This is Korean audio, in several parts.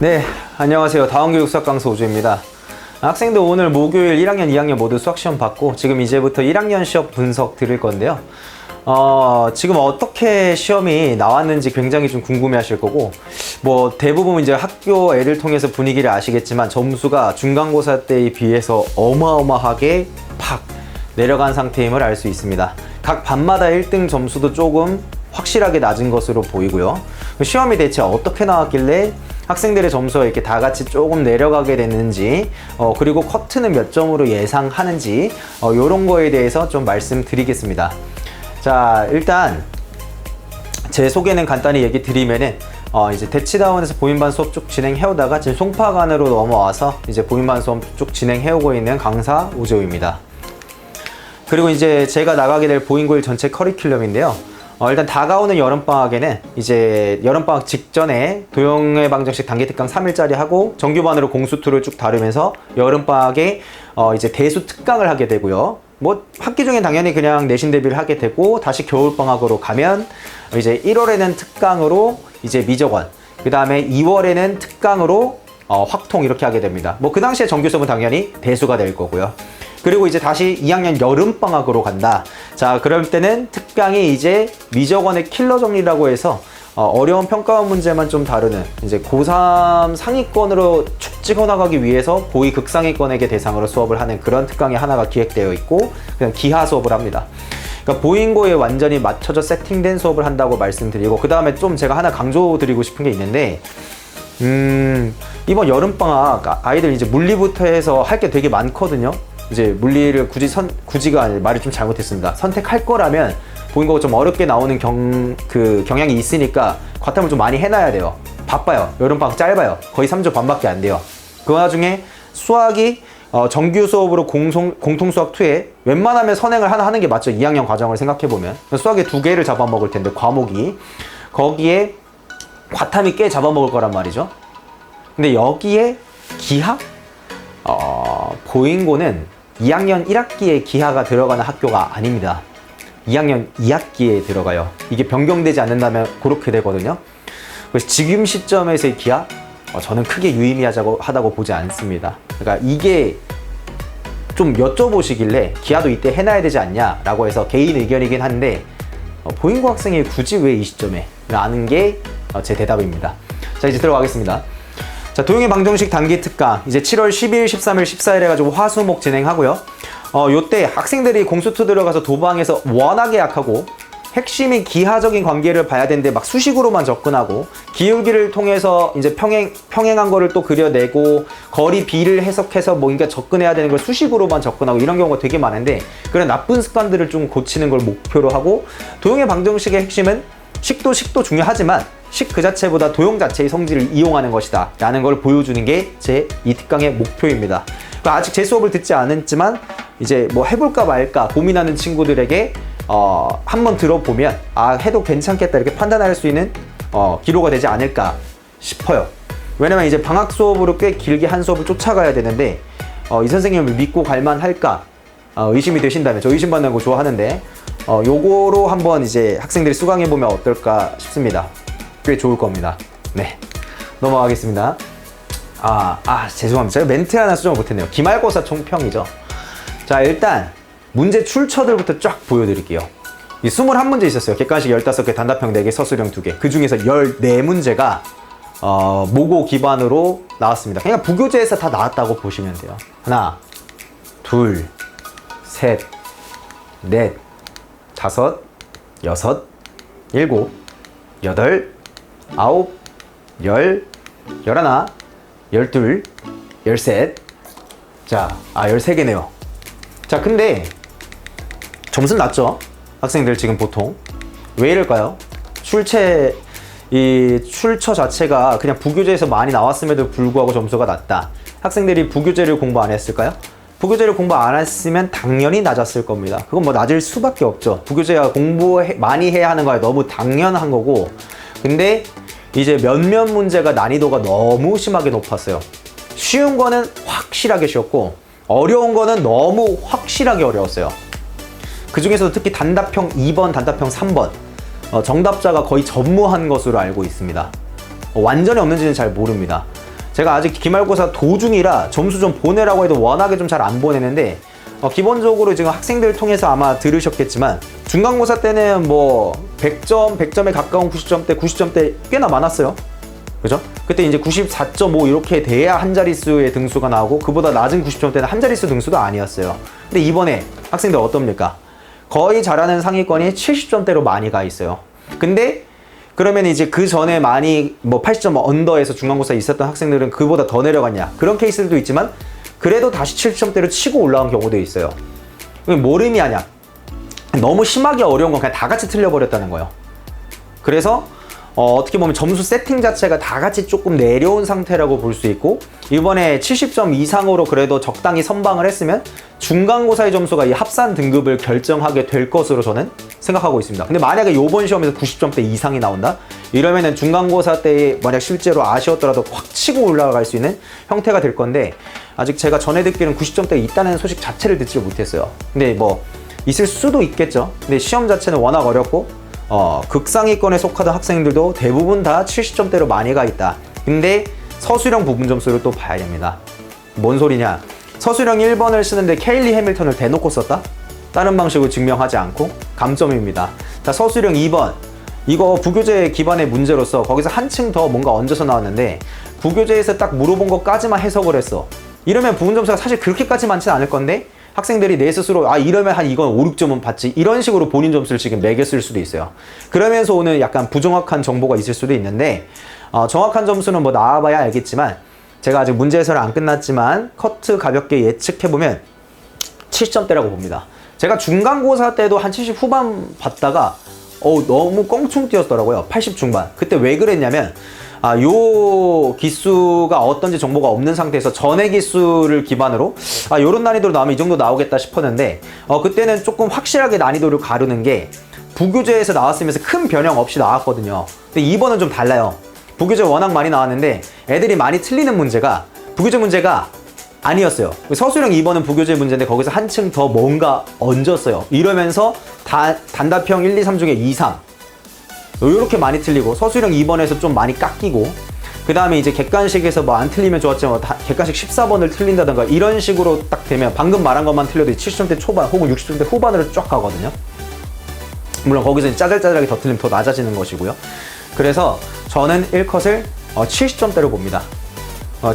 네, 안녕하세요. 다원교육 수학 강사 오주입니다. 학생들 오늘 목요일 1학년, 2학년 모두 수학시험 받고 지금 이제부터 1학년 시험 분석 드릴 건데요. 지금 어떻게 시험이 나왔는지 굉장히 좀 궁금해 하실 거고, 뭐 대부분 이제 학교 애를 통해서 분위기를 아시겠지만 점수가 중간고사 때에 비해서 어마어마하게 팍 내려간 상태임을 알 수 있습니다. 각 반마다 1등 점수도 조금 확실하게 낮은 것으로 보이고요. 시험이 대체 어떻게 나왔길래 학생들의 점수가 이렇게 다 같이 조금 내려가게 됐는지, 그리고 커트는 몇 점으로 예상하는지, 이런 거에 대해서 좀 말씀드리겠습니다. 자, 일단 제 소개는 간단히 얘기 드리면은 이제 대치다운에서 보인반 수업 쭉 진행해오다가 지금 송파관으로 넘어와서 이제 보인반 수업 쭉 진행해오고 있는 강사 오재호입니다. 그리고 이제 제가 나가게 될 보인고일 전체 커리큘럼인데요. 일단 다가오는 여름방학에는 이제 여름방학 직전에 도형의 방정식 단기 특강 3일짜리 하고 정규반으로 공수2를 쭉 다루면서 여름방학에 이제 대수 특강을 하게 되고요. 뭐 학기 중엔 당연히 그냥 내신 대비를 하게 되고, 다시 겨울방학으로 가면 이제 1월에는 특강으로 이제 미적원, 그 다음에 2월에는 특강으로 확통 이렇게 하게 됩니다. 뭐 그 당시에 정규 수업은 당연히 대수가 될 거고요. 그리고 이제 다시 2학년 여름방학으로 간다. 자, 그럴 때는 특강이 이제 미적원의 킬러 정리라고 해서 어려운 평가원 문제만 좀 다루는, 이제 고3 상위권으로 축 찍어나가기 위해서 고2 극상위권에게 대상으로 수업을 하는 그런 특강이 하나가 기획되어 있고, 그냥 기하 수업을 합니다. 그러니까 보인고에 완전히 맞춰져 세팅된 수업을 한다고 말씀드리고, 그 다음에 좀 제가 하나 강조드리고 싶은 게 있는데, 이번 여름방학 아이들 이제 물리부터 해서 할 게 되게 많거든요. 이제 물리를 굳이가 아니라 말을 좀 잘못했습니다. 선택할 거라면 보인고 좀 어렵게 나오는 경향이 있으니까 과탐을 좀 많이 해놔야 돼요. 바빠요. 여름방학 짧아요. 거의 3주 반밖에 안 돼요. 그 와중에 수학이 정규 수업으로 공통수학 2에 웬만하면 선행을 하나 하는 게 맞죠. 2학년 과정을 생각해보면. 수학에 2개를 잡아먹을 텐데, 과목이. 거기에 과탐이 꽤 잡아먹을 거란 말이죠. 근데 여기에 기하? 보인고는 2학년 1학기에 기하가 들어가는 학교가 아닙니다. 2학년 2학기에 들어가요. 이게 변경되지 않는다면 그렇게 되거든요. 그래서 지금 시점에서의 기하, 저는 크게 유의미하다고 보지 않습니다. 그러니까 이게 좀 여쭤보시길래 기하도 이때 해놔야 되지 않냐라고 해서 개인 의견이긴 한데, 보인고 학생이 굳이 왜 이 시점에 라는 게 제 대답입니다. 자, 이제 들어가겠습니다. 자, 도형의 방정식 단기 특강 이제 7월 12일, 13일, 14일 해가지고 화수목 진행하고요. 요때 학생들이 공수2 들어가서 도방에서 워낙에 약하고 핵심이 기하적인 관계를 봐야 되는데 막 수식으로만 접근하고, 기울기를 통해서 이제 평행한 거를 또 그려내고, 거리 B를 해석해서 뭔가 접근해야 되는 걸 수식으로만 접근하고, 이런 경우가 되게 많은데, 그런 나쁜 습관들을 좀 고치는 걸 목표로 하고, 도형의 방정식의 핵심은 식도 중요하지만 식 그 자체보다 도형 자체의 성질을 이용하는 것이다 라는 걸 보여주는 게 제 이 특강의 목표입니다. 아직 제 수업을 듣지 않았지만 이제 뭐 해볼까 말까 고민하는 친구들에게 한번 들어보면 해도 괜찮겠다 이렇게 판단할 수 있는 기로가 되지 않을까 싶어요. 왜냐면 이제 방학 수업으로 꽤 길게 한 수업을 쫓아가야 되는데, 이 선생님을 믿고 갈만할까 의심이 되신다면, 저 의심받는 거 좋아하는데 요거로 한번 이제 학생들이 수강해보면 어떨까 싶습니다. 꽤 좋을 겁니다. 네, 넘어가겠습니다. 죄송합니다. 제가 멘트 하나 수정을 못했네요. 기말고사 총평이죠. 자, 일단 문제 출처들부터 쫙 보여드릴게요. 이 21문제 있었어요. 객관식 15개, 단답형 4개, 서술형 2개. 그 중에서 14문제가 모고 기반으로 나왔습니다. 그냥 부교재에서 다 나왔다고 보시면 돼요. 하나, 둘, 셋, 넷, 다섯, 여섯, 일곱, 여덟, 아홉, 열, 열하나, 열둘, 열셋. 자, 13개네요. 자, 근데 점수는 낮죠? 학생들 지금 보통. 왜 이럴까요? 이 출처 자체가 그냥 부교재에서 많이 나왔음에도 불구하고 점수가 낮다. 학생들이 부교재를 공부 안 했을까요? 부교재를 공부 안 했으면 당연히 낮았을 겁니다. 그건 뭐 낮을 수밖에 없죠. 부교재가 공부 많이 해야 하는 거야 너무 당연한 거고. 근데 이제 몇몇 문제가 난이도가 너무 심하게 높았어요. 쉬운 거는 확실하게 쉬웠고, 어려운 거는 너무 확실하게 어려웠어요. 그 중에서도 특히 단답형 2번, 단답형 3번 정답자가 거의 전무한 것으로 알고 있습니다. 완전히 없는지는 잘 모릅니다. 제가 아직 기말고사 도중이라 점수 좀 보내라고 해도 워낙에 좀 잘 안 보내는데 기본적으로 지금 학생들 통해서 아마 들으셨겠지만 중간고사 때는 뭐 100점에 가까운 90점대 꽤나 많았어요. 그죠? 그때 이제 94.5 이렇게 돼야 한 자릿수의 등수가 나오고 그보다 낮은 90점대는 한 자릿수 등수도 아니었어요. 근데 이번에 학생들 어떻습니까? 거의 잘하는 상위권이 70점대로 많이 가 있어요. 근데 그러면 이제 그 전에 많이 뭐 80점 언더에서 중간고사에 있었던 학생들은 그보다 더 내려갔냐? 그런 케이스들도 있지만 그래도 다시 70점대로 치고 올라온 경우도 있어요. 뭘 의미하냐? 너무 심하게 어려운 건 그냥 다 같이 틀려버렸다는 거예요. 그래서 어떻게 보면 점수 세팅 자체가 다 같이 조금 내려온 상태라고 볼 수 있고 이번에 70점 이상으로 그래도 적당히 선방을 했으면 중간고사의 점수가 이 합산 등급을 결정하게 될 것으로 저는 생각하고 있습니다. 근데 만약에 이번 시험에서 90점대 이상이 나온다? 이러면은 중간고사 때 만약 실제로 아쉬웠더라도 확 치고 올라갈 수 있는 형태가 될 건데 아직 제가 전해 듣기로는 90점대가 있다는 소식 자체를 듣지 못했어요. 근데 뭐 있을 수도 있겠죠. 근데 시험 자체는 워낙 어렵고 극상위권에 속하던 학생들도 대부분 다 70점대로 많이 가 있다. 근데 서술형 부분 점수를 또 봐야 됩니다. 뭔 소리냐? 서술형 1번을 쓰는데 케일리 해밀턴을 대놓고 썼다? 다른 방식으로 증명하지 않고 감점입니다. 자, 서술형 2번. 이거 부교재 기반의 문제로서 거기서 한층 더 뭔가 얹어서 나왔는데 부교재에서 딱 물어본 것까지만 해석을 했어. 이러면 부분 점수가 사실 그렇게까지 많지는 않을 건데 학생들이 내 스스로 이러면 한 이건 5, 6점은 받지 이런 식으로 본인 점수를 지금 매겼을 수도 있어요. 그러면서 오는 약간 부정확한 정보가 있을 수도 있는데 정확한 점수는 뭐 나와봐야 알겠지만 제가 아직 문제 해설은 안 끝났지만 커트 가볍게 예측해보면 70점대라고 봅니다. 제가 중간고사 때도 한 70 후반 받다가 너무 껑충 뛰었더라고요. 80 중반. 그때 왜 그랬냐면 요 기수가 어떤지 정보가 없는 상태에서 전에 기수를 기반으로 요런 난이도로 나오면 이 정도 나오겠다 싶었는데 그때는 조금 확실하게 난이도를 가르는 게 부교재에서 나왔으면서 큰 변형 없이 나왔거든요. 근데 이번은 좀 달라요. 부교재 워낙 많이 나왔는데 애들이 많이 틀리는 문제가 부교재 문제가 아니었어요. 서술형 2번은 부교재 문제인데 거기서 한층 더 뭔가 얹었어요. 이러면서 단답형 1, 2, 3 중에 2, 3 이렇게 많이 틀리고 서술형 2번에서 좀 많이 깎이고 그 다음에 이제 객관식에서 뭐 안 틀리면 좋았지만 객관식 14번을 틀린다던가 이런 식으로 딱 되면 방금 말한 것만 틀려도 70점대 초반 혹은 60점대 후반으로 쫙 가거든요. 물론 거기서 이제 짜잘짜잘하게 더 틀리면 더 낮아지는 것이고요. 그래서 저는 1컷을 70점대로 봅니다.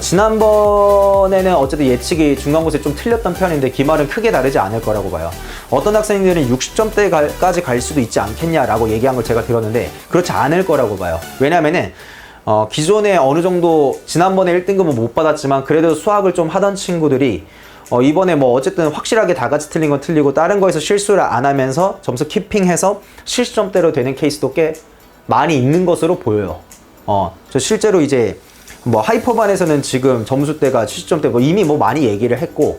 지난번에는 어쨌든 예측이 중간고사에 좀 틀렸던 편인데 기말은 크게 다르지 않을 거라고 봐요. 어떤 학생들은 60점대까지 갈 수도 있지 않겠냐라고 얘기한 걸 제가 들었는데 그렇지 않을 거라고 봐요. 왜냐면은 기존에 어느 정도 지난번에 1등급은 못 받았지만 그래도 수학을 좀 하던 친구들이 이번에 뭐 어쨌든 확실하게 다 같이 틀린 건 틀리고 다른 거에서 실수를 안 하면서 점수 키핑해서 70점대로 되는 케이스도 꽤 많이 있는 것으로 보여요. 저 실제로 이제 뭐 하이퍼반에서는 지금 점수대가 70점대 뭐 이미 뭐 많이 얘기를 했고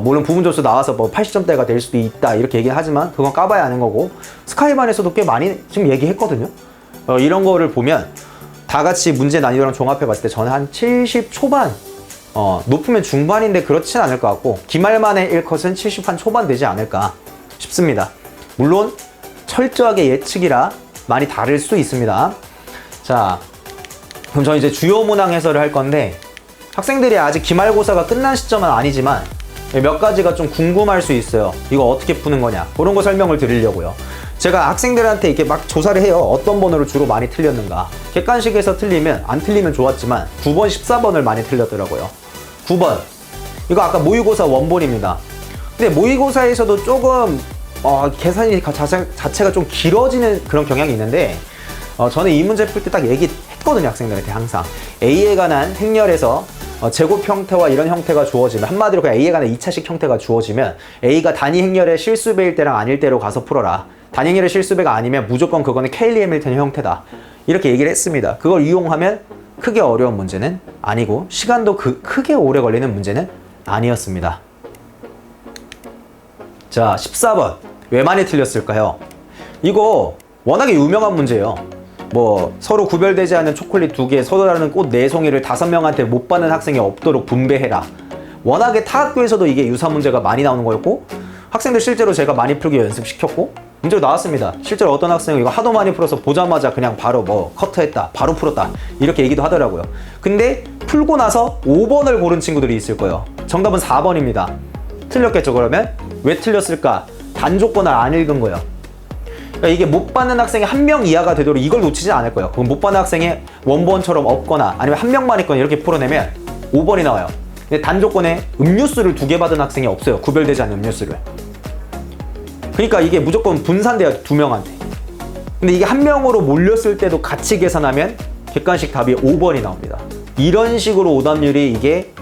물론 부분 점수 나와서 뭐 80점대가 될 수도 있다 이렇게 얘기는 하지만 그건 까봐야 아는 거고 스카이반에서도 꽤 많이 지금 얘기했거든요. 이런 거를 보면 다 같이 문제 난이도랑 종합해 봤을 때 저는 한 70 초반 높으면 중반인데 그렇진 않을 것 같고 기말만의 1컷은 70 한 초반 되지 않을까 싶습니다. 물론 철저하게 예측이라 많이 다를 수 있습니다. 자, 그럼 저는 이제 주요 문항 해설을 할 건데 학생들이 아직 기말고사가 끝난 시점은 아니지만 몇 가지가 좀 궁금할 수 있어요. 이거 어떻게 푸는 거냐 그런 거 설명을 드리려고요. 제가 학생들한테 이렇게 막 조사를 해요. 어떤 번호를 주로 많이 틀렸는가. 객관식에서 틀리면 안 틀리면 좋았지만 9번 14번을 많이 틀렸더라고요. 9번 이거 아까 모의고사 원본입니다. 근데 모의고사에서도 조금 계산이 자체가 좀 길어지는 그런 경향이 있는데 저는 이 문제 풀 때 딱 얘기했거든요. 학생들한테 항상 A에 관한 행렬에서 제곱 형태와 이런 형태가 주어지면 한마디로 그냥 A에 관한 2차식 형태가 주어지면 A가 단위 행렬의 실수배일 때랑 아닐 때로 가서 풀어라. 단위 행렬의 실수배가 아니면 무조건 그거는 케일리 해밀턴 형태다. 이렇게 얘기를 했습니다. 그걸 이용하면 크게 어려운 문제는 아니고 시간도 크게 오래 걸리는 문제는 아니었습니다. 자, 14번 왜 많이 틀렸을까요? 이거 워낙에 유명한 문제예요. 뭐 서로 구별되지 않는 초콜릿 2개, 서로 다른 꽃 4송이를 5명한테 못 받는 학생이 없도록 분배해라. 워낙에 타 학교에서도 이게 유사 문제가 많이 나오는 거였고 학생들 실제로 제가 많이 풀기 연습시켰고 문제로 나왔습니다. 실제로 어떤 학생은 이거 하도 많이 풀어서 보자마자 그냥 바로 뭐 커트했다, 바로 풀었다 이렇게 얘기도 하더라고요. 근데 풀고 나서 5번을 고른 친구들이 있을 거예요. 정답은 4번입니다. 틀렸겠죠, 그러면? 왜 틀렸을까? 단조건을 안 읽은 거예요. 그러니까 이게 못 받는 학생이 한 명 이하가 되도록 이걸 놓치지 않을 거예요. 그럼 못 받는 학생이 원본처럼 없거나 아니면 한 명만 있거나 이렇게 풀어내면 5번이 나와요. 근데 단조건에 음료수를 2개 받은 학생이 없어요. 구별되지 않는 음료수를. 그러니까 이게 무조건 분산돼요, 2명한테. 근데 이게 한 명으로 몰렸을 때도 같이 계산하면 객관식 답이 5번이 나옵니다. 이런 식으로 오답률이 이게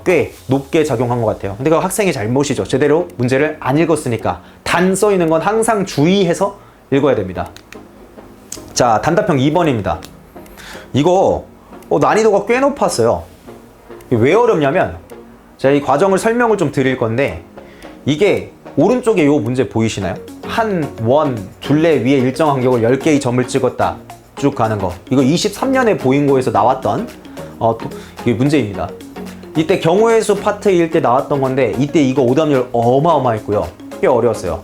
꽤 높게 작용한 것 같아요. 근데 그 학생의 잘못이죠. 제대로 문제를 안 읽었으니까. 단 써있는 건 항상 주의해서 읽어야 됩니다. 자, 단답형 2번입니다. 이거 난이도가 꽤 높았어요. 왜 어렵냐면 제가 이 과정을 설명을 좀 드릴 건데, 이게 오른쪽에 이 문제 보이시나요? 한 원, 둘레 위에 일정 간격을 10개의 점을 찍었다. 쭉 가는 거. 이거 23년에 보인고에서 나왔던 이게 문제입니다. 이때 경우의 수 파트일 때 나왔던 건데, 이때 이거 오답률 어마어마했고요. 꽤 어려웠어요.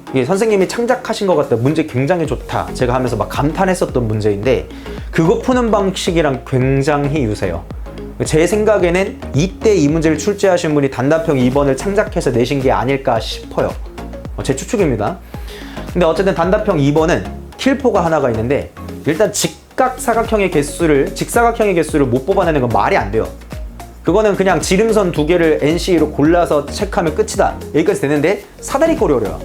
이게 선생님이 창작하신 것 같다. 문제 굉장히 좋다. 제가 하면서 막 감탄했었던 문제인데, 그거 푸는 방식이랑 굉장히 유사해요. 제 생각에는 이때 이 문제를 출제하신 분이 단답형 2번을 창작해서 내신 게 아닐까 싶어요. 제 추측입니다. 근데 어쨌든 단답형 2번은 킬포가 하나가 있는데, 일단 직사각형의 개수를 못 뽑아내는 건 말이 안 돼요. 그거는 그냥 지름선 2개를 NC로 골라서 체크하면 끝이다. 여기까지 되는데, 사다리꼴이 어려워요.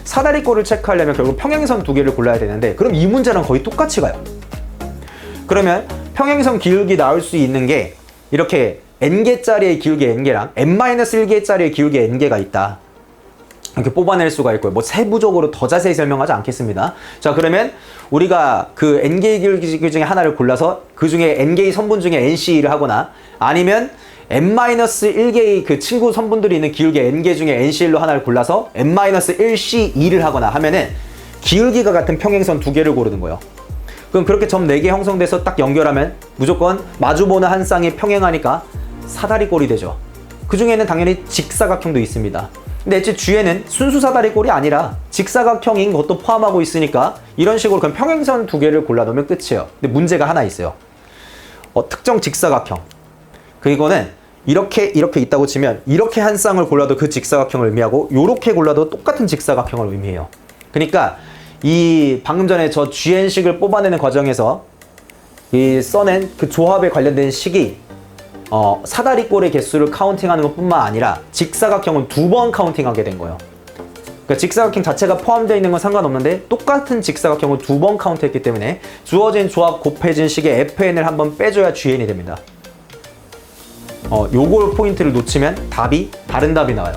사다리꼴을 체크하려면 결국 평행선 2개를 골라야 되는데, 그럼 이 문제랑 거의 똑같이 가요. 그러면 평행선 기울기 나올 수 있는 게 이렇게 n개짜리의 기울기 n개랑 n-1개짜리의 기울기 n개가 있다. 이렇게 뽑아낼 수가 있고요. 뭐 세부적으로 더 자세히 설명하지 않겠습니다. 자, 그러면 우리가 그 n개의 기울기 중에 하나를 골라서 그 중에 n개의 선분 중에 nC를 하거나, 아니면 n-1개의 그 친구 선분들이 있는 기울기 n개 중에 nCl로 하나를 골라서 n-1C2를 하거나 하면은 기울기가 같은 평행선 2개를 고르는 거예요. 그럼 그렇게 점 4개 형성돼서 딱 연결하면 무조건 마주보는 한 쌍이 평행하니까 사다리꼴이 되죠. 그 중에는 당연히 직사각형도 있습니다. 근데 애초에 주에는 순수 사다리꼴이 아니라 직사각형인 것도 포함하고 있으니까 이런 식으로 그냥 평행선 2개를 골라놓으면 끝이에요. 근데 문제가 하나 있어요. 특정 직사각형. 그리고는 이렇게 있다고 치면 이렇게 한 쌍을 골라도 그 직사각형을 의미하고, 요렇게 골라도 똑같은 직사각형을 의미해요. 그러니까 이 방금 전에 저 GN식을 뽑아내는 과정에서 이 써낸 그 조합에 관련된 식이 사다리꼴의 개수를 카운팅하는 것 뿐만 아니라 직사각형은 2번 카운팅하게 된 거예요. 그러니까 직사각형 자체가 포함되어 있는 건 상관없는데 똑같은 직사각형을 2번 카운트했기 때문에 주어진 조합 곱해진 식의 FN을 한번 빼줘야 GN이 됩니다. 요걸 포인트를 놓치면 다른 답이 나와요.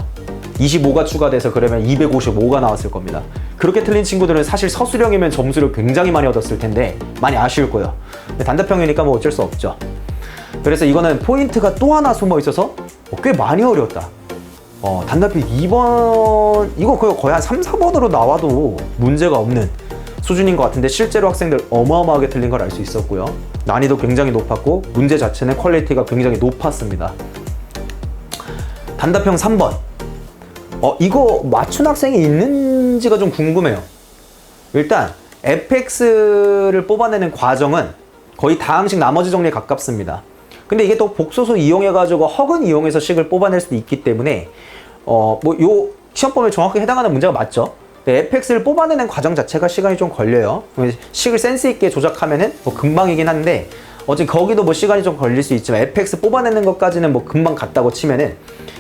25가 추가돼서 그러면 255가 나왔을 겁니다. 그렇게 틀린 친구들은 사실 서술형이면 점수를 굉장히 많이 얻었을 텐데 많이 아쉬울 거예요. 근데 단답형이니까 뭐 어쩔 수 없죠. 그래서 이거는 포인트가 또 하나 숨어 있어서 꽤 많이 어려웠다. 단답형 2번, 이거 거의 한 3, 4번으로 나와도 문제가 없는 수준인 것 같은데, 실제로 학생들 어마어마하게 틀린 걸 알 수 있었고요. 난이도 굉장히 높았고 문제 자체는 퀄리티가 굉장히 높았습니다. 단답형 3번. 이거 맞춘 학생이 있는지가 좀 궁금해요. 일단 fx를 뽑아내는 과정은 거의 다항식 나머지 정리에 가깝습니다. 근데 이게 또 복소수 이용해가지고 허근 이용해서 식을 뽑아낼 수도 있기 때문에 요 시험범위에 정확히 해당하는 문제가 맞죠. 근데 fx를 뽑아내는 과정 자체가 시간이 좀 걸려요. 식을 센스 있게 조작하면은 뭐 금방이긴 한데, 어쨌든 거기도 뭐 시간이 좀 걸릴 수 있지만 fx 뽑아내는 것까지는 뭐 금방 갔다고 치면은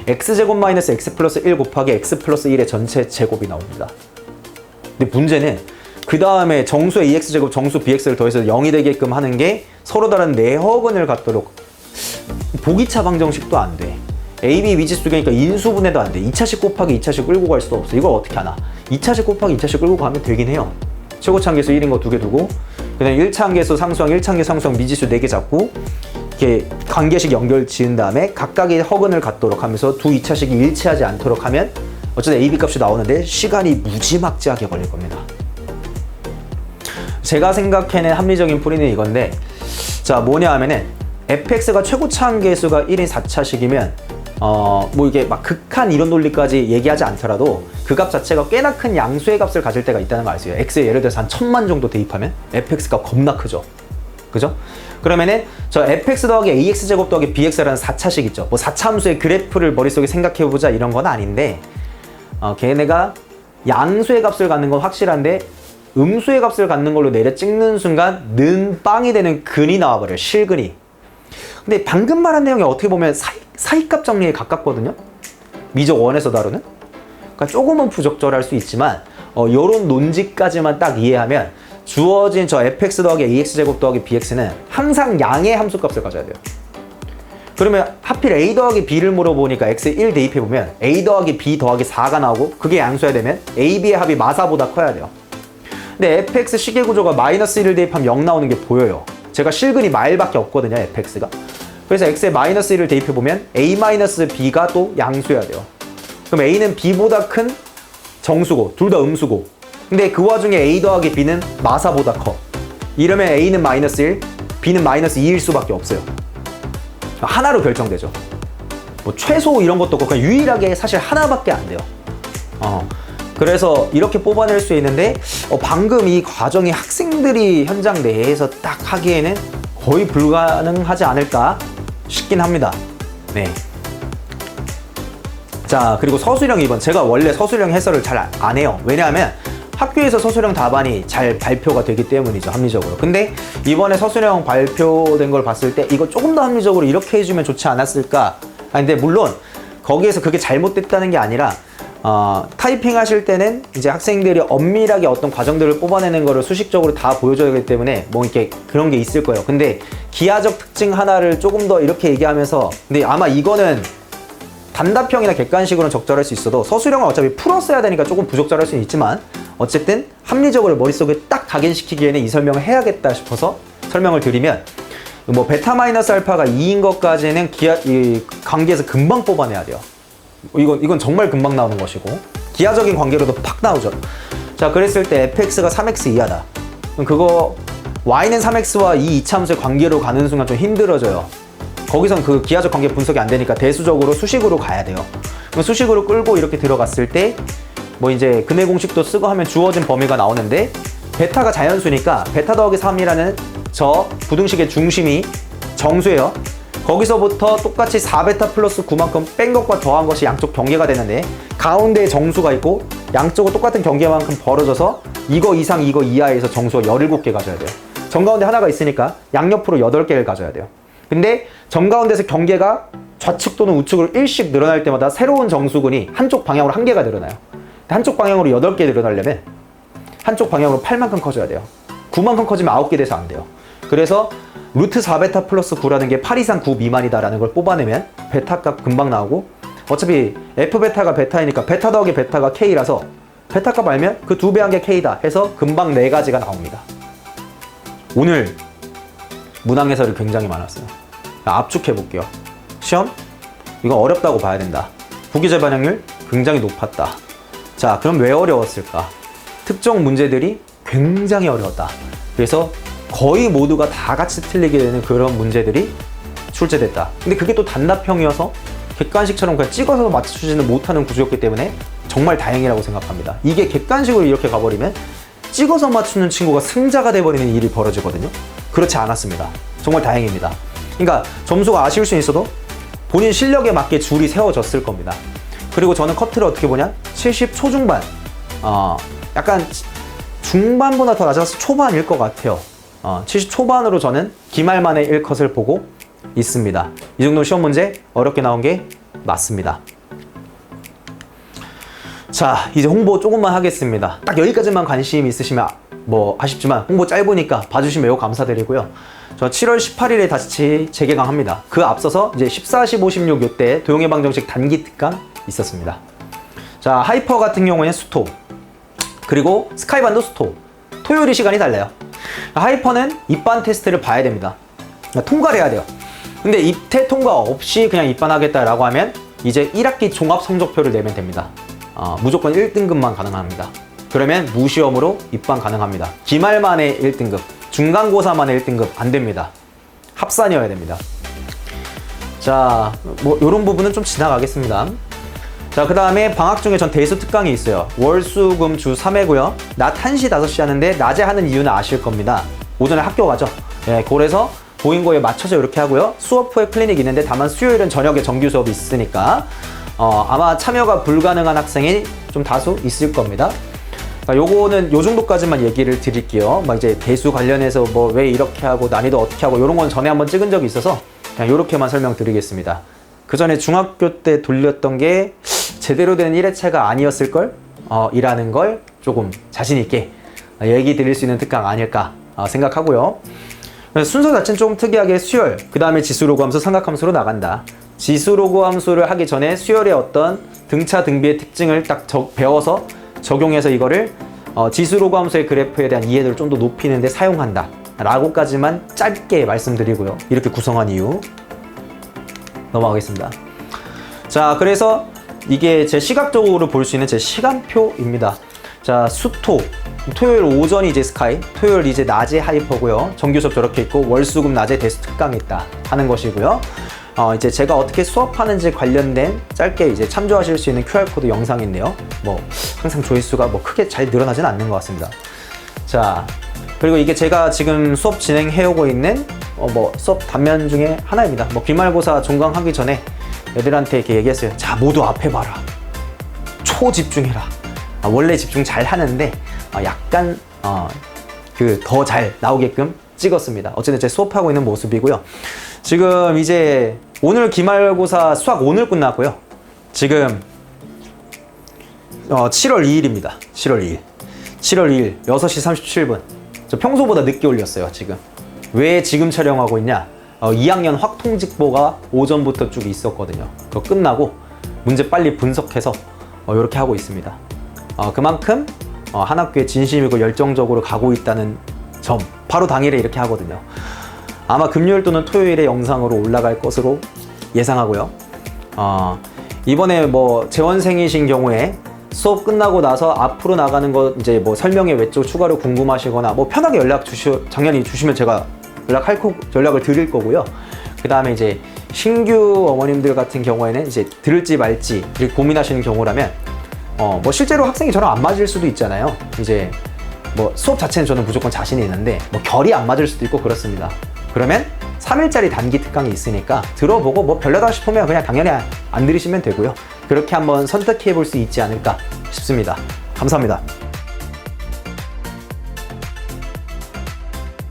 x제곱 마이너스 x 플러스 1 곱하기 x 플러스 1의 전체 제곱이 나옵니다. 근데 문제는 그 다음에 정수의 2x제곱 정수 bx를 더해서 0이 되게끔 하는 게 서로 다른 내허근을 갖도록, 보기차 방정식도 안 돼. a, b 미지수니까 인수분해도 안 돼. 2차식 곱하기 2차식 끌고 갈 수도 없어. 이걸 어떻게 하나? 2차식 곱하기 2차식 끌고 가면 되긴 해요. 최고차 함계수 1인 거 2개 두고, 그 다음에 1차 함계수 상수항, 1차 함계수 상수항 미지수 4개 잡고 이렇게 관계식 연결 지은 다음에 각각의 허근을 갖도록 하면서 두 2차식이 일치하지 않도록 하면 어쨌든 a, b 값이 나오는데 시간이 무지막지하게 걸릴 겁니다. 제가 생각해낸 합리적인 풀이는 이건데, 자, 뭐냐 하면은 fx가 최고차 함계수가 1인 4차식이면 뭐 이게 막 극한 이런 논리까지 얘기하지 않더라도 그 값 자체가 꽤나 큰 양수의 값을 가질 때가 있다는 거 아시죠? x에 예를 들어서 한 1000만 정도 대입하면 fx 값 겁나 크죠. 그죠? 그러면은 저 fx 더하기 ax제곱 더하기 bx라는 4차식 있죠. 뭐 4차 함수의 그래프를 머릿속에 생각해보자 이런 건 아닌데 걔네가 양수의 값을 갖는 건 확실한데 음수의 값을 갖는 걸로 내려 찍는 순간 는 빵이 되는 근이 나와버려요. 실근이. 근데 방금 말한 내용이 어떻게 보면 사이값 정리에 가깝거든요. 미적 1에서 다루는. 그러니까 조금은 부적절할 수 있지만 요런 논지까지만 딱 이해하면 주어진 저 fx 더하기 ax제곱 더하기 bx는 항상 양의 함수값을 가져야 돼요. 그러면 하필 a 더하기 b를 물어보니까 x에 1 대입해보면 a 더하기 b 더하기 4가 나오고 그게 양수야 되면 a, b의 합이 마사보다 커야 돼요. 근데 fx 시계구조가 마이너스 1을 대입하면 0 나오는 게 보여요. 제가 실근이 마일밖에 없거든요, fx가. 그래서 x에 마이너스 1을 대입해보면 a 마이너스 b가 또 양수여야 돼요. 그럼 a는 b보다 큰 정수고 둘 다 음수고 근데 그 와중에 a 더하기 b는 마사보다 커. 이러면 a는 마이너스 1, b는 마이너스 2일 수밖에 없어요. 하나로 결정되죠. 뭐 최소 이런 것도 없고 그냥 유일하게 사실 하나밖에 안 돼요. 그래서 이렇게 뽑아낼 수 있는데 방금 이 과정이 학생들이 현장 내에서 딱 하기에는 거의 불가능하지 않을까 싶긴 합니다. 네. 자, 그리고 서술형 2번. 제가 원래 서술형 해설을 잘 안 해요. 왜냐하면 학교에서 서술형 답안이 잘 발표가 되기 때문이죠, 합리적으로. 근데 이번에 서술형 발표된 걸 봤을 때 이거 조금 더 합리적으로 이렇게 해주면 좋지 않았을까? 근데 물론 거기에서 그게 잘못됐다는 게 아니라 타이핑 하실 때는 이제 학생들이 엄밀하게 어떤 과정들을 뽑아내는 거를 수식적으로 다 보여줘야 하기 때문에 뭐 이렇게 그런 게 있을 거예요. 근데 기하적 특징 하나를 조금 더 이렇게 얘기하면서 근데 아마 이거는 단답형이나 객관식으로는 적절할 수 있어도 서술형은 어차피 풀었어야 되니까 조금 부적절할 수는 있지만 어쨌든 합리적으로 머릿속에 딱 각인시키기에는 이 설명을 해야겠다 싶어서 설명을 드리면 뭐 베타 마이너스 알파가 2인 것까지는 이 관계에서 금방 뽑아내야 돼요. 이건 정말 금방 나오는 것이고 기하적인 관계로도 팍 나오죠. 자, 그랬을 때 fx가 3x 이하다. 그럼 그거 y는 3x와 이 이차함수의 관계로 가는 순간 좀 힘들어져요. 거기선 그 기하적 관계 분석이 안 되니까 대수적으로 수식으로 가야 돼요. 그럼 수식으로 끌고 이렇게 들어갔을 때 뭐 이제 근해 공식도 쓰고 하면 주어진 범위가 나오는데 베타가 자연수니까 베타 더하기 3이라는 저 부등식의 중심이 정수예요. 거기서부터 똑같이 4베타 플러스 9만큼 뺀 것과 더한 것이 양쪽 경계가 되는데 가운데에 정수가 있고 양쪽은 똑같은 경계만큼 벌어져서 이거 이상 이거 이하에서 정수가 17개 가져야 돼요. 정가운데 하나가 있으니까 양옆으로 8개를 가져야 돼요. 근데 정가운데서 경계가 좌측 또는 우측으로 1씩 늘어날 때마다 새로운 정수근이 한쪽 방향으로 1개가 늘어나요. 한쪽 방향으로 8개 늘어나려면 한쪽 방향으로 8만큼 커져야 돼요. 9만큼 커지면 9개 돼서 안 돼요. 그래서 루트 4베타 플러스 9라는 게 8 이상 9 미만이다라는 걸 뽑아내면 베타 값 금방 나오고 어차피 F베타가 베타이니까 베타 더하기 베타가 K라서 베타 값 알면 그 2배 한 게 K다 해서 금방 4가지가 나옵니다. 오늘 문항 해설이 굉장히 많았어요. 압축해 볼게요. 시험? 이거 어렵다고 봐야 된다. 부기재 반영률 굉장히 높았다. 자, 그럼 왜 어려웠을까? 특정 문제들이 굉장히 어려웠다. 그래서 거의 모두가 다 같이 틀리게 되는 그런 문제들이 출제됐다. 근데 그게 또 단답형이어서 객관식처럼 그냥 찍어서 맞추지는 못하는 구조였기 때문에 정말 다행이라고 생각합니다. 이게 객관식으로 이렇게 가버리면 찍어서 맞추는 친구가 승자가 돼버리는 일이 벌어지거든요. 그렇지 않았습니다. 정말 다행입니다. 그러니까 점수가 아쉬울 수는 있어도 본인 실력에 맞게 줄이 세워졌을 겁니다. 그리고 저는 커트를 어떻게 보냐? 70 초중반, 약간 중반보다 더 낮아서 초반일 것 같아요. 70 초반으로 저는 기말만의 1컷을 보고 있습니다. 이 정도 시험 문제 어렵게 나온 게 맞습니다. 자, 이제 홍보 조금만 하겠습니다. 딱 여기까지만 관심 있으시면 뭐 아쉽지만 홍보 짧으니까 봐주시면 매우 감사드리고요. 저 7월 18일에 다시 재개강합니다. 그 앞서서 이제 14, 15, 16 요때 도용예방 정책 단기 특강 있었습니다. 자, 하이퍼 같은 경우에는 수토, 그리고 스카이반도 수토, 토요일이 시간이 달라요. 하이퍼는 입반 테스트를 봐야 됩니다. 통과를 해야 돼요. 근데 입태 통과 없이 그냥 입반하겠다라고 하면 이제 1학기 종합 성적표를 내면 됩니다. 무조건 1등급만 가능합니다. 그러면 무시험으로 입반 가능합니다. 기말만의 1등급, 중간고사만의 1등급 안 됩니다. 합산이어야 됩니다. 자, 뭐 이런 부분은 좀 지나가겠습니다. 자, 그 다음에 방학 중에 전 대수 특강이 있어요. 월, 수, 금, 주 3회고요. 낮 1시, 5시 하는데 낮에 하는 이유는 아실 겁니다. 오전에 학교 가죠. 예, 그래서 보인 거에 맞춰서 이렇게 하고요. 수업 후에 클리닉이 있는데 다만 수요일은 저녁에 정규 수업이 있으니까 아마 참여가 불가능한 학생이 좀 다수 있을 겁니다. 요거는 요 정도까지만 얘기를 드릴게요. 막 이제 대수 관련해서 뭐 왜 이렇게 하고 난이도 어떻게 하고 요런 건 전에 한번 찍은 적이 있어서 그냥 요렇게만 설명드리겠습니다. 그 전에 중학교 때 돌렸던 게 제대로 된 1회차가 아니었을걸? 이라는 걸 조금 자신있게 얘기 드릴 수 있는 특강 아닐까 생각하고요. 순서 자체는 조금 특이하게 수열, 그 다음에 지수로그 함수, 삼각함수로 나간다. 지수로그 함수를 하기 전에 수열의 어떤 등차 등비의 특징을 딱 배워서 적용해서 이거를 지수로그 함수의 그래프에 대한 이해도를 좀 더 높이는 데 사용한다 라고까지만 짧게 말씀드리고요. 이렇게 구성한 이유 넘어가겠습니다. 자, 그래서 이게 제 시각적으로 볼 수 있는 제 시간표입니다. 자, 수토 토요일 오전이 이제 스카이, 토요일 이제 낮에 하이퍼고요. 정규 수업 저렇게 있고 월수금 낮에 대수 특강이 있다 하는 것이고요. 이제 제가 어떻게 수업하는지 관련된 짧게 이제 참조하실 수 있는 QR코드 영상인데요. 뭐 항상 조회수가 뭐 크게 잘 늘어나지는 않는 것 같습니다. 자, 그리고 이게 제가 지금 수업 진행해오고 있는 뭐 수업 단면 중에 하나입니다. 뭐 기말고사 종강하기 전에 애들한테 이렇게 얘기했어요. 자, 모두 앞에 봐라. 초집중해라. 원래 집중 잘 하는데 약간 그 더 잘 나오게끔 찍었습니다. 어쨌든 제 수업하고 있는 모습이고요. 지금 이제 오늘 기말고사 수학 오늘 끝났고요. 지금 7월 2일입니다. 7월 2일. 7월 2일 6시 37분. 저 평소보다 늦게 올렸어요, 지금. 왜 지금 촬영하고 있냐? 2학년 확통직보가 오전부터 쭉 있었거든요. 그거 끝나고 문제 빨리 분석해서 이렇게 하고 있습니다. 그만큼 한 학교에 진심이고 열정적으로 가고 있다는 점, 바로 당일에 이렇게 하거든요. 아마 금요일 또는 토요일에 영상으로 올라갈 것으로 예상하고요. 이번에 뭐 재원생이신 경우에 수업 끝나고 나서 앞으로 나가는 거 이제 뭐 설명에 외적 추가로 궁금하시거나 뭐 편하게 당연히 주시면 제가 연락을 드릴 거고요. 그 다음에 이제 신규 어머님들 같은 경우에는 이제 들을지 말지 이렇게 고민하시는 경우라면 뭐 실제로 학생이 저랑 안 맞을 수도 있잖아요. 이제 뭐 수업 자체는 저는 무조건 자신이 있는데 뭐 결이 안 맞을 수도 있고 그렇습니다. 그러면 3일짜리 단기 특강이 있으니까 들어보고 뭐 별로다 싶으면 그냥 당연히 안 들으시면 되고요. 그렇게 한번 선택해 볼 수 있지 않을까 싶습니다. 감사합니다.